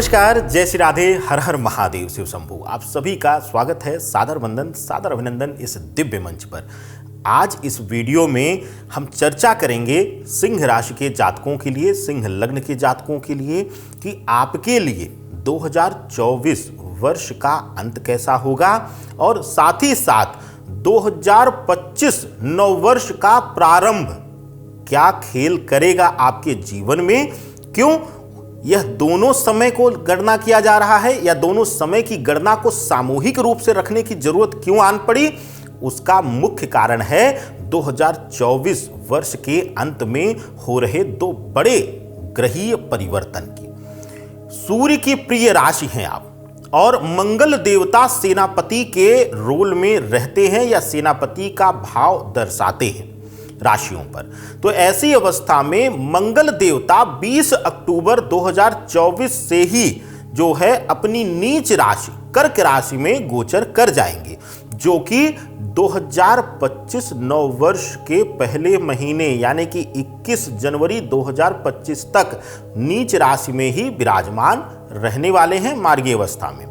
नमस्कार, जय श्री राधे, हर हर महादेव, शिव शंभू। आप सभी का स्वागत है, सादर वंदन, सादर अभिनंदन इस दिव्य मंच पर। आज इस वीडियो में हम चर्चा करेंगे सिंह राशि के जातकों के लिए, सिंह लग्न के जातकों के लिए कि आपके लिए 2024 वर्ष का अंत कैसा होगा और साथ ही साथ 2025 नववर्ष का प्रारंभ क्या खेल करेगा आपके जीवन में। क्यों यह दोनों समय को गणना किया जा रहा है या दोनों समय की गणना को सामूहिक रूप से रखने की जरूरत क्यों आन पड़ी, उसका मुख्य कारण है 2024 वर्ष के अंत में हो रहे दो बड़े ग्रहीय परिवर्तन की। सूर्य की प्रिय राशि हैं आप और मंगल देवता सेनापति के रोल में रहते हैं या सेनापति का भाव दर्शाते हैं राशियों पर। तो ऐसी अवस्था में मंगल देवता 20 अक्टूबर 2024 से ही जो है अपनी नीच राशि कर्क राशि में गोचर कर जाएंगे, जो कि 2025 नववर्ष के पहले महीने यानी कि 21 जनवरी 2025 तक नीच राशि में ही विराजमान रहने वाले हैं मार्गीय अवस्था में।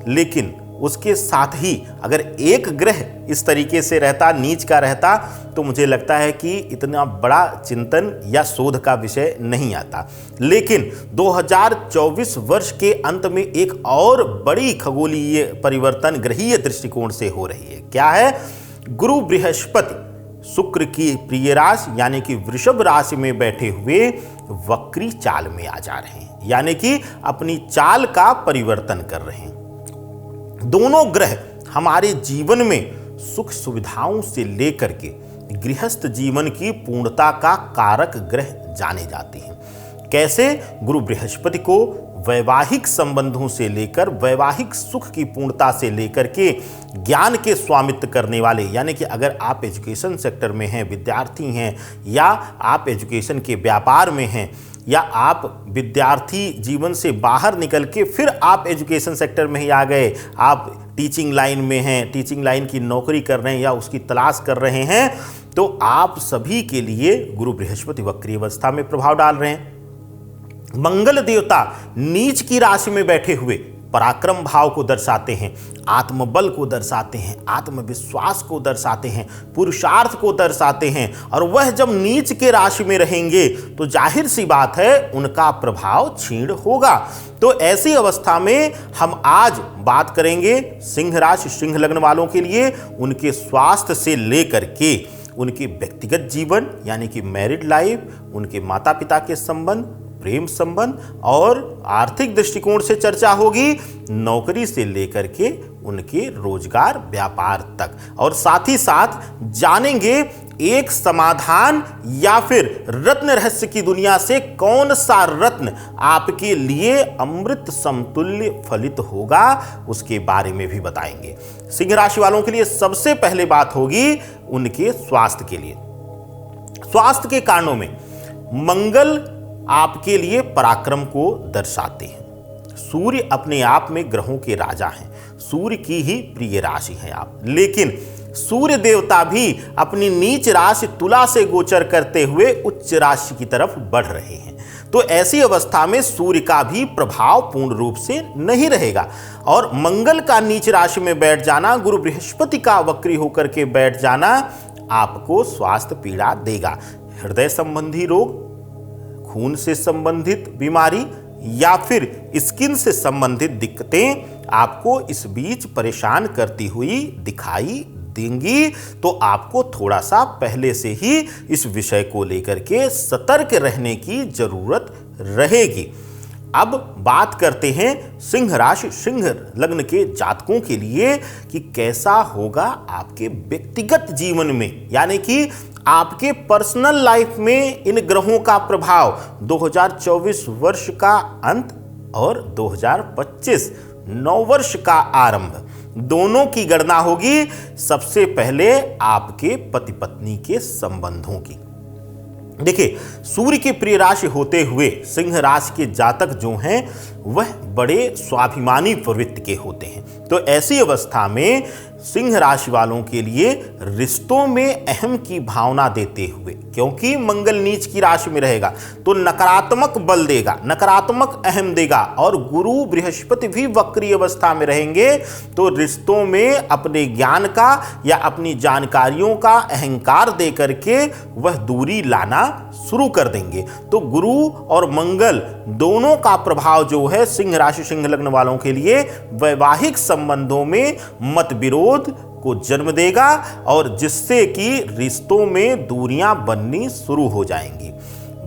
लेकिन उसके साथ ही अगर एक ग्रह इस तरीके से रहता, नीच का रहता, तो मुझे लगता है कि इतना बड़ा चिंतन या शोध का विषय नहीं आता। लेकिन 2024 वर्ष के अंत में एक और बड़ी खगोलीय परिवर्तन ग्रहीय दृष्टिकोण से हो रही है। क्या है? गुरु बृहस्पति शुक्र की प्रिय राशि यानी कि वृषभ राशि में बैठे हुए वक्री चाल में आ जा रहे हैं, यानी कि अपनी चाल का परिवर्तन कर रहे हैं। दोनों ग्रह हमारे जीवन में सुख सुविधाओं से लेकर के गृहस्थ जीवन की पूर्णता का कारक ग्रह जाने जाते हैं। कैसे? गुरु बृहस्पति को वैवाहिक संबंधों से लेकर वैवाहिक सुख की पूर्णता से लेकर के ज्ञान के स्वामित्व करने वाले, यानी कि अगर आप एजुकेशन सेक्टर में हैं, विद्यार्थी हैं, या आप एजुकेशन के व्यापार में हैं, या आप विद्यार्थी जीवन से बाहर निकल के फिर आप एजुकेशन सेक्टर में ही आ गए, आप टीचिंग लाइन में हैं, टीचिंग लाइन की नौकरी कर रहे हैं या उसकी तलाश कर रहे हैं, तो आप सभी के लिए गुरु बृहस्पति वक्री अवस्था में प्रभाव डाल रहे हैं। मंगल देवता नीच की राशि में बैठे हुए पराक्रम भाव को दर्शाते हैं, आत्मबल को दर्शाते हैं, आत्मविश्वास को दर्शाते हैं, पुरुषार्थ को दर्शाते हैं। और वह जब नीच के राशि में रहेंगे तो जाहिर सी बात है उनका प्रभाव क्षीण होगा। तो ऐसी अवस्था में हम आज बात करेंगे सिंह राशि सिंह लग्न वालों के लिए, उनके स्वास्थ्य से लेकर के उनके व्यक्तिगत जीवन यानी कि मैरिड लाइफ, उनके माता पिता के संबंध, प्रेम संबंध और आर्थिक दृष्टिकोण से चर्चा होगी, नौकरी से लेकर के उनके रोजगार व्यापार तक। और साथ ही साथ जानेंगे एक समाधान या फिर रत्न रहस्य की दुनिया से कौन सा रत्न आपके लिए अमृत समतुल्य फलित होगा, उसके बारे में भी बताएंगे। सिंह राशि वालों के लिए सबसे पहले बात होगी उनके स्वास्थ्य के लिए। स्वास्थ्य के कारणों में मंगल आपके लिए पराक्रम को दर्शाते हैं। सूर्य अपने आप में ग्रहों के राजा हैं, सूर्य की ही प्रिय राशि हैं आप। लेकिन सूर्य देवता भी अपनी नीच राशि तुला से गोचर करते हुए उच्च राशि की तरफ बढ़ रहे हैं। तो ऐसी अवस्था में सूर्य का भी प्रभाव पूर्ण रूप से नहीं रहेगा और मंगल का नीच राशि में बैठ जाना, गुरु बृहस्पति का वक्री होकर के बैठ जाना आपको स्वास्थ्य पीड़ा देगा। हृदय संबंधी रोग, खून से संबंधित बीमारी या फिर स्किन से संबंधित दिक्कतें आपको इस बीच परेशान करती हुई दिखाई देंगी। तो आपको थोड़ा सा पहले से ही इस विषय को लेकर के सतर्क रहने की जरूरत रहेगी। अब बात करते हैं सिंह राशि सिंह लग्न के जातकों के लिए कि कैसा होगा आपके व्यक्तिगत जीवन में, यानी कि आपके पर्सनल लाइफ में इन ग्रहों का प्रभाव 2024 वर्ष का अंत और 2025 नववर्ष का आरंभ दोनों की गणना होगी। सबसे पहले आपके पति पत्नी के संबंधों की। देखिए, सूर्य की प्रिय राशि होते हुए सिंह राशि के जातक जो हैं वह बड़े स्वाभिमानी प्रवृत्ति के होते हैं। तो ऐसी अवस्था में सिंह राशि वालों के लिए रिश्तों में अहम की भावना देते हुए, क्योंकि मंगल नीच की राशि में रहेगा तो नकारात्मक बल देगा, नकारात्मक अहम देगा, और गुरु बृहस्पति भी वक्री अवस्था में रहेंगे तो रिश्तों में अपने ज्ञान का या अपनी जानकारियों का अहंकार दे करके वह दूरी लाना शुरू कर देंगे। तो गुरु और मंगल दोनों का प्रभाव जो है सिंह राशि सिंह लग्न वालों के लिए वैवाहिक संबंधों में मतविरोध को जन्म देगा, और जिससे कि रिश्तों में दूरियां बननी शुरू हो जाएंगी।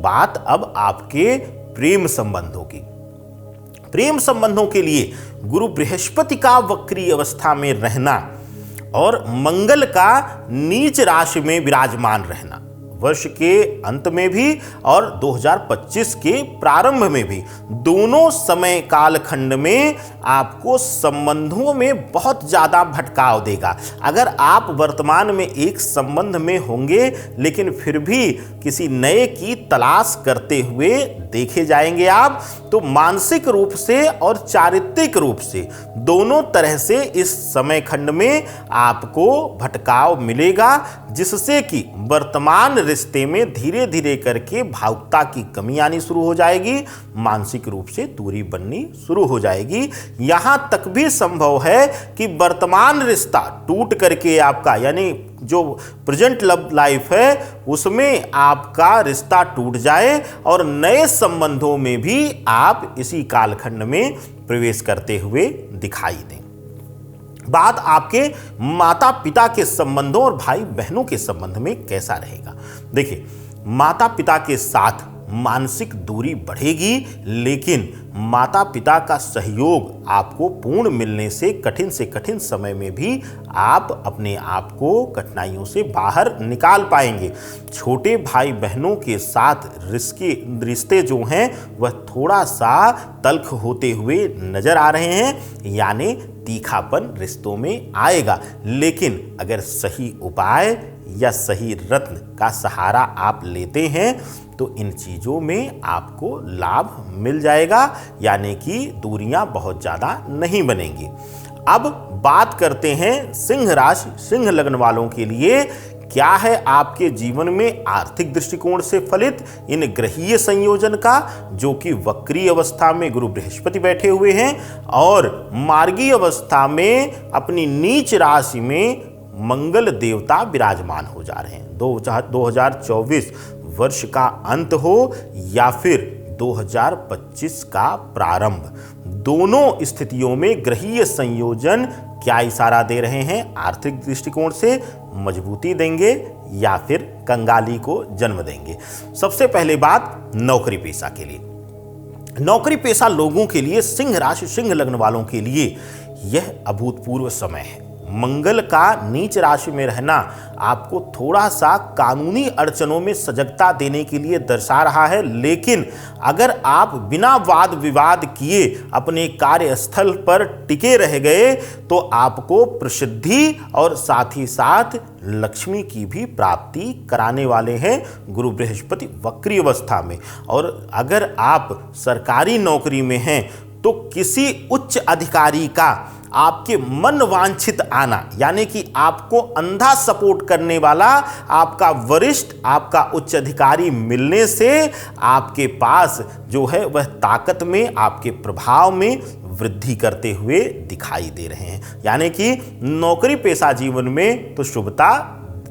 बात अब आपके प्रेम संबंधों की। प्रेम संबंधों के लिए गुरु बृहस्पति का वक्री अवस्था में रहना और मंगल का नीच राशि में विराजमान रहना वर्ष के अंत में भी और 2025 के प्रारंभ में भी, दोनों समय कालखंड में आपको संबंधों में बहुत ज़्यादा भटकाव देगा। अगर आप वर्तमान में एक संबंध में होंगे लेकिन फिर भी किसी नए की तलाश करते हुए देखे जाएंगे आप, तो मानसिक रूप से और चारित्रिक रूप से दोनों तरह से इस समय खंड में आपको भटकाव मिलेगा, जिससे कि वर्तमान रिश्ते में धीरे धीरे करके भावुकता की कमी आनी शुरू हो जाएगी, मानसिक रूप से दूरी बननी शुरू हो जाएगी। यहां तक भी संभव है कि वर्तमान रिश्ता टूट करके आपका, यानी जो प्रेजेंट लव लाइफ है उसमें आपका रिश्ता टूट जाए और नए संबंधों में भी आप इसी कालखंड में प्रवेश करते हुए दिखाई दें। बात आपके माता पिता के संबंधों और भाई बहनों के संबंध में कैसा रहेगा। देखिए, माता पिता के साथ मानसिक दूरी बढ़ेगी, लेकिन माता पिता का सहयोग आपको पूर्ण मिलने से कठिन समय में भी आप अपने आप को कठिनाइयों से बाहर निकाल पाएंगे। छोटे भाई बहनों के साथ रिश्ते जो हैं वह थोड़ा सा तल्ख होते हुए नजर आ रहे हैं, यानी तीखापन रिश्तों में आएगा। लेकिन अगर सही उपाय या सही रत्न का सहारा आप लेते हैं तो इन चीज़ों में आपको लाभ मिल जाएगा, यानी कि दूरियां बहुत ज़्यादा नहीं बनेंगी। अब बात करते हैं सिंह राशि सिंह लग्न वालों के लिए क्या है आपके जीवन में आर्थिक दृष्टिकोण से फलित इन ग्रहीय संयोजन का, जो कि वक्री अवस्था में गुरु बृहस्पति बैठे हुए हैं और मार्गी अवस्था में अपनी नीच राशि में मंगल देवता विराजमान हो जा रहे हैं। 2024 वर्ष का अंत हो या फिर 2025 का प्रारंभ, दोनों स्थितियों में ग्रहीय संयोजन क्या इशारा दे रहे हैं? आर्थिक दृष्टिकोण से मजबूती देंगे या फिर कंगाली को जन्म देंगे। सबसे पहले बात नौकरी पेशा के लिए। नौकरी पेशा लोगों के लिए, सिंह राशि सिंह लग्न वालों के लिए यह अभूतपूर्व समय है। मंगल का नीच राशि में रहना आपको थोड़ा सा कानूनी अड़चनों में सजगता देने के लिए दर्शा रहा है, लेकिन अगर आप बिना वाद विवाद किए अपने कार्यस्थल पर टिके रह गए तो आपको प्रसिद्धि और साथ ही साथ लक्ष्मी की भी प्राप्ति कराने वाले हैं गुरु बृहस्पति वक्री अवस्था में। और अगर आप सरकारी नौकरी में हैं तो किसी उच्च अधिकारी का आपके मन वांछित आना, यानी कि आपको अंधा सपोर्ट करने वाला आपका वरिष्ठ, आपका उच्च अधिकारी मिलने से आपके पास जो है वह ताकत में, आपके प्रभाव में वृद्धि करते हुए दिखाई दे रहे हैं। यानी कि नौकरी पेशा जीवन में तो शुभता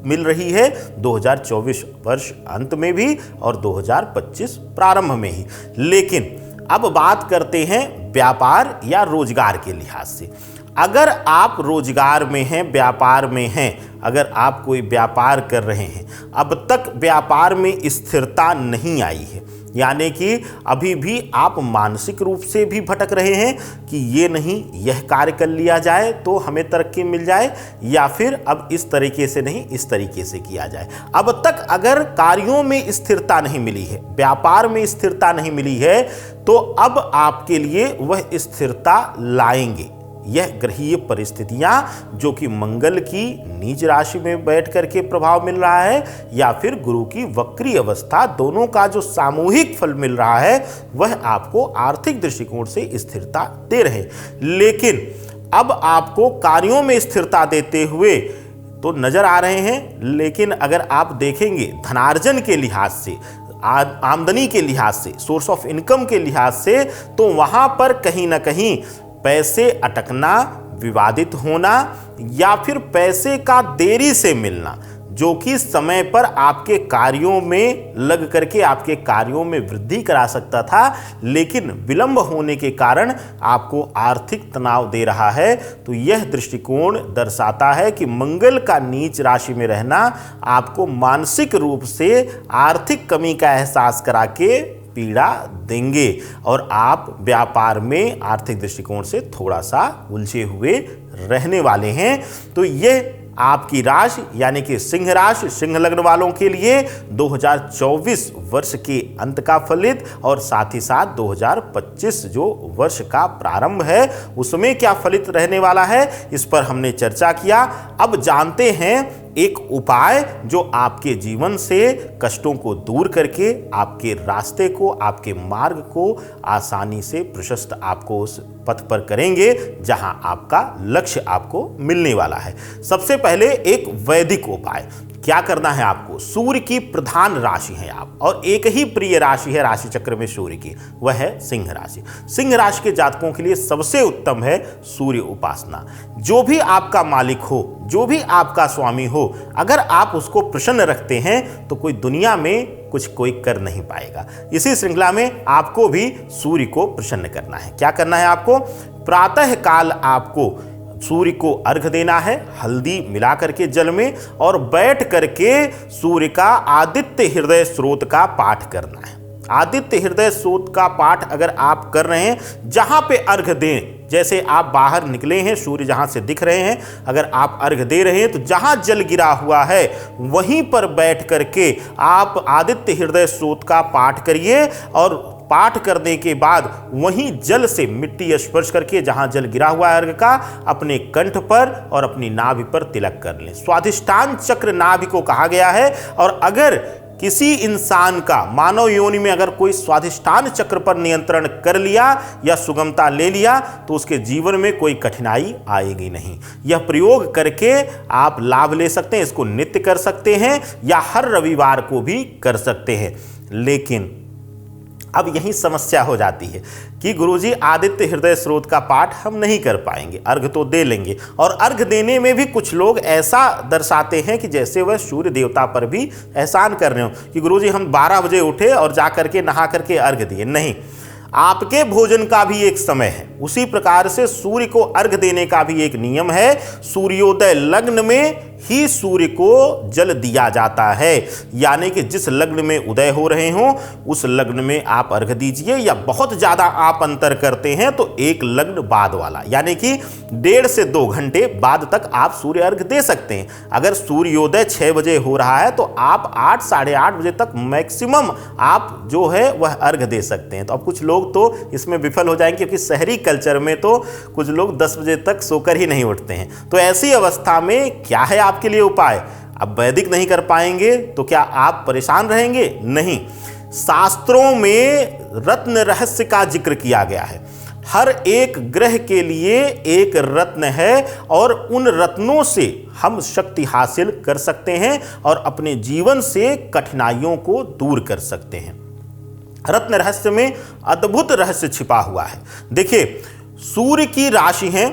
मिल रही है 2024 वर्ष अंत में भी और 2025 प्रारंभ में ही। लेकिन अब बात करते हैं व्यापार या रोजगार के लिहाज से। अगर आप रोजगार में हैं, व्यापार में हैं, अगर आप कोई व्यापार कर रहे हैं, अब तक व्यापार में स्थिरता नहीं आई है, यानी कि अभी भी आप मानसिक रूप से भी भटक रहे हैं कि ये नहीं, यह कार्य कर लिया जाए तो हमें तरक्की मिल जाए, या फिर अब इस तरीके से नहीं, इस तरीके से किया जाए। अब तक अगर कार्यों में स्थिरता नहीं मिली है, व्यापार में स्थिरता नहीं मिली है, तो अब आपके लिए वह स्थिरता लाएंगे यह ग्रहीय परिस्थितियां, जो कि मंगल की नीच राशि में बैठ करके प्रभाव मिल रहा है या फिर गुरु की वक्री अवस्था, दोनों का जो सामूहिक फल मिल रहा है वह आपको आर्थिक दृष्टिकोण से स्थिरता दे रहे। लेकिन अब आपको कार्यों में स्थिरता देते हुए तो नजर आ रहे हैं, लेकिन अगर आप देखेंगे धनार्जन के लिहाज से, आमदनी के लिहाज से, सोर्स ऑफ इनकम के लिहाज से, तो वहां पर कहीं ना कहीं पैसे अटकना, विवादित होना या फिर पैसे का देरी से मिलना, जो कि समय पर आपके कार्यों में लग करके आपके कार्यों में वृद्धि करा सकता था, लेकिन विलंब होने के कारण आपको आर्थिक तनाव दे रहा है। तो यह दृष्टिकोण दर्शाता है कि मंगल का नीच राशि में रहना आपको मानसिक रूप से आर्थिक कमी का एहसास करा के पीड़ा देंगे और आप व्यापार में आर्थिक दृष्टिकोण से थोड़ा सा उलझे हुए रहने वाले हैं। तो यह आपकी राशि यानी कि सिंह राशि, सिंह लग्न वालों के लिए 2024 वर्ष के अंत का फलित और साथ ही साथ 2025 जो वर्ष का प्रारंभ है उसमें क्या फलित रहने वाला है, इस पर हमने चर्चा किया। अब जानते हैं एक उपाय जो आपके जीवन से कष्टों को दूर करके आपके रास्ते को, आपके मार्ग को आसानी से प्रशस्त आपको उस पथ पर करेंगे जहां आपका लक्ष्य आपको मिलने वाला है। सबसे पहले एक वैदिक उपाय क्या करना है आपको। सूर्य की प्रधान राशि है आप, और एक ही प्रिय राशि है राशि चक्र में सूर्य की, वह है सिंह राशि। सिंह राशि के जातकों के लिए सबसे उत्तम है सूर्य उपासना। जो भी आपका मालिक हो, जो भी आपका स्वामी हो, अगर आप उसको प्रसन्न रखते हैं तो कोई दुनिया में कोई कर नहीं पाएगा। इसी श्रृंखला में आपको भी सूर्य को प्रसन्न करना है। क्या करना है आपको, प्रातः काल आपको सूर्य को अर्घ देना है हल्दी मिला करके जल में, और बैठ करके सूर्य का आदित्य हृदय स्रोत का पाठ करना है। आदित्य हृदय स्रोत का पाठ अगर आप कर रहे हैं, जहां पे अर्घ दें, जैसे आप बाहर निकले हैं, सूर्य जहां से दिख रहे हैं, अगर आप अर्घ दे रहे हैं तो जहां जल गिरा हुआ है वहीं पर बैठ करके आप आदित्य हृदय स्रोत का पाठ करिए, और पाठ करने के बाद वहीं जल से मिट्टी स्पर्श करके जहां जल गिरा हुआ है अर्घ का, अपने कंठ पर और अपनी नाभि पर तिलक कर लें। स्वाधिष्ठान चक्र नाभि को कहा गया है, और अगर किसी इंसान का मानव योनि में अगर कोई स्वाधिष्ठान चक्र पर नियंत्रण कर लिया या सुगमता ले लिया तो उसके जीवन में कोई कठिनाई आएगी नहीं। यह प्रयोग करके आप लाभ ले सकते हैं, इसको नित्य कर सकते हैं या हर रविवार को भी कर सकते हैं। लेकिन अब यही समस्या हो जाती है कि गुरुजी आदित्य हृदय स्रोत का पाठ हम नहीं कर पाएंगे, अर्घ तो दे लेंगे, और अर्घ देने में भी कुछ लोग ऐसा दर्शाते हैं कि जैसे वह सूर्य देवता पर भी एहसान कर रहे हो कि गुरुजी हम 12 बजे उठे और जा करके नहा करके अर्घ दिए। नहीं, आपके भोजन का भी एक समय है, उसी प्रकार से सूर्य को अर्घ देने का भी एक नियम है। सूर्योदय लग्न में ही सूर्य को जल दिया जाता है, यानी कि जिस लग्न में उदय हो रहे हो उस लग्न में आप अर्घ दीजिए, या बहुत ज़्यादा आप अंतर करते हैं तो एक लग्न बाद वाला, यानी कि 1.5 से 2 घंटे बाद तक आप सूर्य अर्घ दे सकते हैं। अगर सूर्योदय 6 बजे हो रहा है तो आप 8 साढ़े 8 बजे तक मैक्सिमम आप जो है वह अर्घ दे सकते हैं। तो अब कुछ लोग तो इसमें विफल हो जाएंगे, क्योंकि शहरी कल्चर में तो कुछ लोग 10 बजे तक सोकर ही नहीं उठते हैं। तो ऐसी अवस्था में क्या है आपके लिए उपाय। अब वैदिक नहीं कर पाएंगे तो क्या आप परेशान रहेंगे? नहीं, शास्त्रों में रत्न रहस्य का जिक्र किया गया है। हर एक ग्रह के लिए एक रत्न है, और उन रत्नों से हम शक्ति हासिल कर सकते हैं और अपने जीवन से कठिनाइयों को दूर कर सकते हैं। रत्न रहस्य में अद्भुत रहस्य छिपा हुआ है। देखिए, सूर्य की राशि है,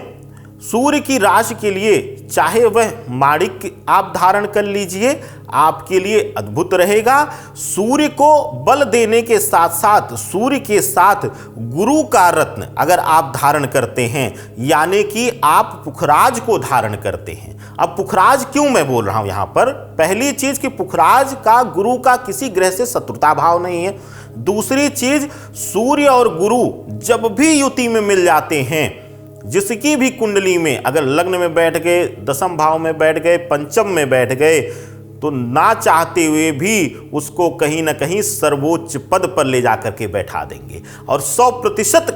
सूर्य की राशि के लिए चाहे वह माणिक्य आप धारण कर लीजिए, आपके लिए अद्भुत रहेगा। सूर्य को बल देने के साथ साथ सूर्य के साथ गुरु का रत्न अगर आप धारण करते हैं, यानी कि आप पुखराज को धारण करते हैं। अब पुखराज क्यों मैं बोल रहा हूं यहां पर, पहली चीज कि पुखराज का गुरु का किसी ग्रह से शत्रुता भाव नहीं है। दूसरी चीज, सूर्य और गुरु जब भी युति में मिल जाते हैं, जिसकी भी कुंडली में अगर लग्न में बैठ गए, दशम भाव में बैठ गए, पंचम में बैठ गए, तो ना चाहते हुए भी उसको कहीं ना कहीं सर्वोच्च पद पर ले जाकर के बैठा देंगे। और 100%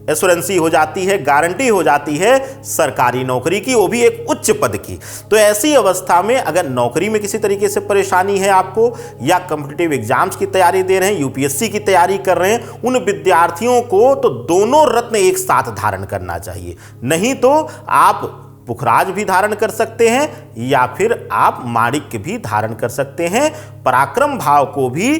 एश्योरेंसी हो जाती है, गारंटी हो जाती है सरकारी नौकरी की, वो भी एक उच्च पद की। तो ऐसी अवस्था में अगर नौकरी में किसी तरीके से परेशानी है आपको, या कॉम्पिटिटिव एग्जाम्स की तैयारी दे रहे हैं, यूपीएससी की तैयारी कर रहे हैं, उन विद्यार्थियों को तो दोनों रत्न एक साथ धारण करना चाहिए। नहीं तो आप पुखराज भी धारण कर सकते हैं या फिर आप माणिक्य भी धारण कर सकते हैं। पराक्रम भाव को भी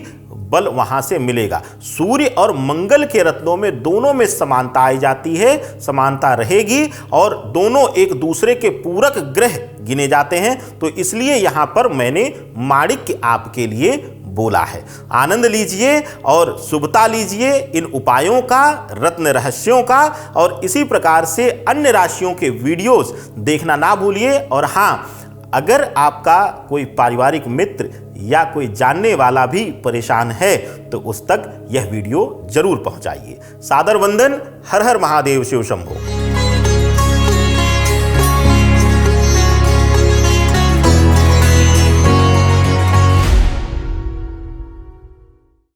बल वहां से मिलेगा। सूर्य और मंगल के रत्नों में दोनों में समानता आई जाती है, समानता रहेगी और दोनों एक दूसरे के पूरक ग्रह गिने जाते हैं। तो इसलिए यहां पर मैंने माणिक्य आपके लिए बोला है। आनंद लीजिए और शुभता लीजिए इन उपायों का, रत्न रहस्यों का, और इसी प्रकार से अन्य राशियों के वीडियोस देखना ना भूलिए। और हां, अगर आपका कोई पारिवारिक मित्र या कोई जानने वाला भी परेशान है तो उस तक यह वीडियो जरूर पहुंचाइए। सादर वंदन। हर हर महादेव शिव शंभो।